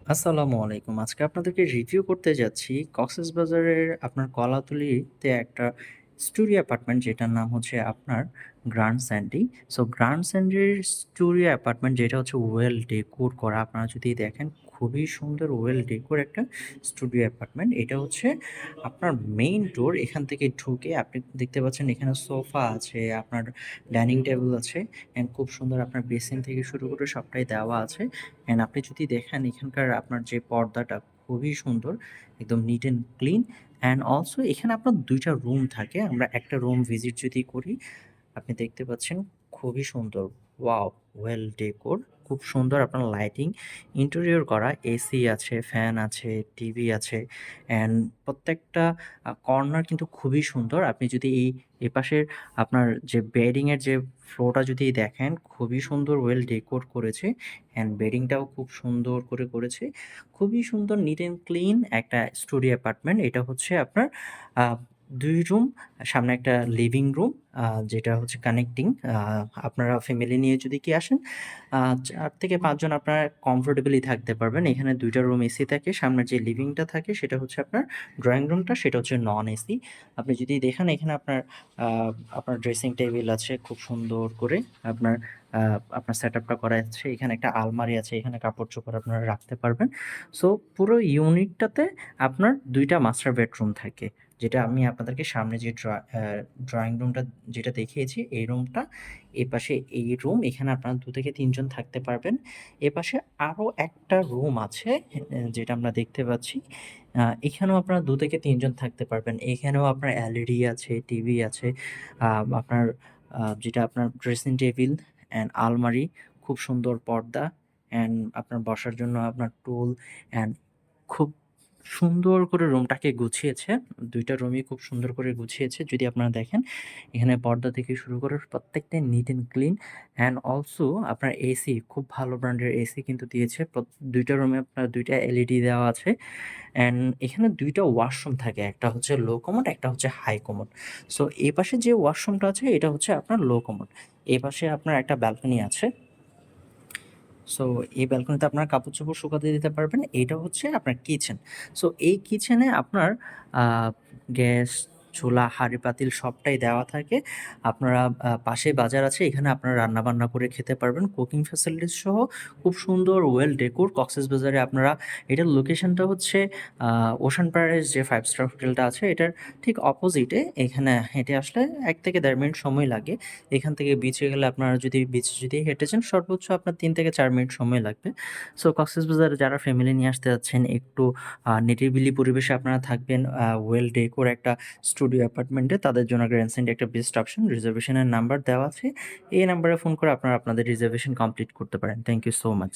আসসালামু আলাইকুম। আজকে আপনাদেরকে রিভিউ করতে যাচ্ছি কক্সেসবাজারের আপনার কলাতলিতে একটা স্টুডিও অ্যাপার্টমেন্ট যেটার নাম হচ্ছে আপনার গ্র্যান্ড স্যান্ডি। সো গ্র্যান্ড স্যান্ডির স্টুডিও অ্যাপার্টমেন্ট যেটা হচ্ছে ওয়েল ডেকোর করা। আপনারা যদি দেখেন খুবই সুন্দর ওয়েল ডেকোর একটা স্টুডিও অ্যাপার্টমেন্ট। এটা হচ্ছে আপনার মেইন ডোর এখান থেকে ঢুকে আপনি দেখতে পাচ্ছেন এখানে সোফা আছে, আপনার ডাইনিং টেবিল আছে অ্যান্ড খুব সুন্দর আপনার বেসিন থেকে শুরু করে সবটাই দেওয়া আছে। অ্যান্ড আপনি যদি দেখেন এখানকার আপনার যে পর্দাটা খুবই সুন্দর, একদম neat and clean. And also এখানে আপনার ২ টা রুম থাকে। আমরা একটা রুম ভিজিট যদি করি, আপনি দেখতে পাচ্ছেন খুবই সুন্দর। ওয়াও! ওয়েল ডেকোর খুব সুন্দর আপনার লাইটিং, ইন্টেরিয়র করা। এসি আছে, ফ্যান আছে, টিভি আছে অ্যান্ড প্রত্যেকটা কর্নার কিন্তু খুবই সুন্দর। আপনি যদি এপাশের আপনার যে বেডিংয়ের যে ফ্লোরটা যদি দেখেন, খুবই সুন্দর ওয়েল ডেকোর করেছে অ্যান্ড বেডিংটাও খুব সুন্দর করে করেছে। খুবই সুন্দর নিট অ্যান্ড ক্লিন একটা স্টুডিও অ্যাপার্টমেন্ট। এটা হচ্ছে আপনার আ ২ রুম, সামনে একটা লিভিং রুম যেটা হচ্ছে কানেক্টিং। আপনারা ফ্যামিলি নিয়ে যদি কি আসেন, ৪ থেকে ৫ জন আপনারা কমফোর্টেবলি থাকতে পারবেন। এখানে ২ টা রুম এসি থাকে। সামনের যে লিভিংটা থাকে সেটা হচ্ছে আপনার ড্রয়িং রুমটা, সেটা হচ্ছে নন এসি। আপনি যদি দেখেন এখানে আ আপনার ড্রেসিং টেবিল আছে খুব সুন্দর করে আপনার আ আপনার সেটআপটা করা আছে। এখানে একটা আলমারি আছে, এখানে কাপড়-চোপড় আপনারা রাখতে পারবেন। সো পুরো ইউনিটটাতে আপনার ২ টা মাস্টার বেডরুম থাকে। যেটা আমি আপনাদেরকে সামনে যে ড্রয়িং রুমটা যেটা দেখিয়েছি, এই রুমটা, এপাশে এই রুম, এখানে আপনারা ২ থেকে ৩ জন থাকতে পারবেন। এপাশে আরো একটা রুম আছে যেটা আমরা দেখতে পাচ্ছি। এখানেও আপনারা ২ থেকে ৩ জন থাকতে পারবেন। এখানেও আপনার এলইডি আছে, টিভি আছে, আপনার যেটা আপনার ড্রেসিং টেবিল অ্যান্ড আলমারি, খুব সুন্দর পর্দা অ্যান্ড আপনার বসার জন্য আপনার টুল অ্যান্ড খুব সুন্দর করে রুমটাকে গুছিয়েছে। ২ টা রুমই খুব সুন্দর করে গুছিয়েছে। যদি আপনারা দেখেন, এখানে পর্দা থেকে শুরু করে প্রত্যেকটাই neat and clean and also আপনার এসি খুব ভালো ব্র্যান্ডের এসি কিন্তু দিয়েছে। ২ টা রুমে আপনার ২ টা এলইডি দেওয়া আছে অ্যান্ড এখানে ২ টা ওয়াশরুম থাকে। একটা হচ্ছে লো কমোড, একটা হচ্ছে হাই কমোড। সো এপাশে যে ওয়াশরুমটা আছে এটা হচ্ছে আপনার লো কমোড। এপাশে আপনার একটা ব্যালকনি আছে। সো এই ব্যালকনিতে আপনার কাপড়-চোপড় শুকাতে দিতে পারবেন। এইটা হচ্ছে আপনার কিচেন। সো এই কিচেনে আপনার আ গ্যাস, চুলা, হাঁড়ি-পাতিল সবটাই দেওয়া থাকে। আপনারা পাশেই বাজার আছে, এখানে আপনারা রান্না-বান্না করে খেতে পারবেন। কুকিং ফ্যাসিলিটিস সহ খুব সুন্দর ওয়েল ডেকোর কক্সেসবাজারে আপনারা। এটার লোকেশনটা হচ্ছে আ ওশান প্যারাডাইস যে 5 স্টার হোটেলটা আছে এটার ঠিক অপোজিটে। এখানে হেঁটে আসলে ১ থেকে ১.৫ মিনিট সময় লাগে। এখান থেকে বিচে গেলে আপনারা যদি বিচে যদি হেঁটে যান সর্বোচ্চ আপনার ৩ থেকে ৪ মিনিট সময় লাগবে। সো কক্সেসবাজারে যারা ফ্যামিলি নিয়ে আসতে যাচ্ছেন, একটু নিরিবিলি পরিবেশে আপনারা থাকবেন, ওয়েল ডেকোর একটা স্টুডিও অ্যাপার্টমেন্টে, তাদের জন্য গ্র্যান্ড সেন্ড একটা বেস্ট অপশন। রিজার্ভেশনের নাম্বার দেওয়া আছে। এই নাম্বারে ফোন করে আপনারা আপনাদের রিজার্ভেশন কমপ্লিট করতে পারেন। Thank you so much.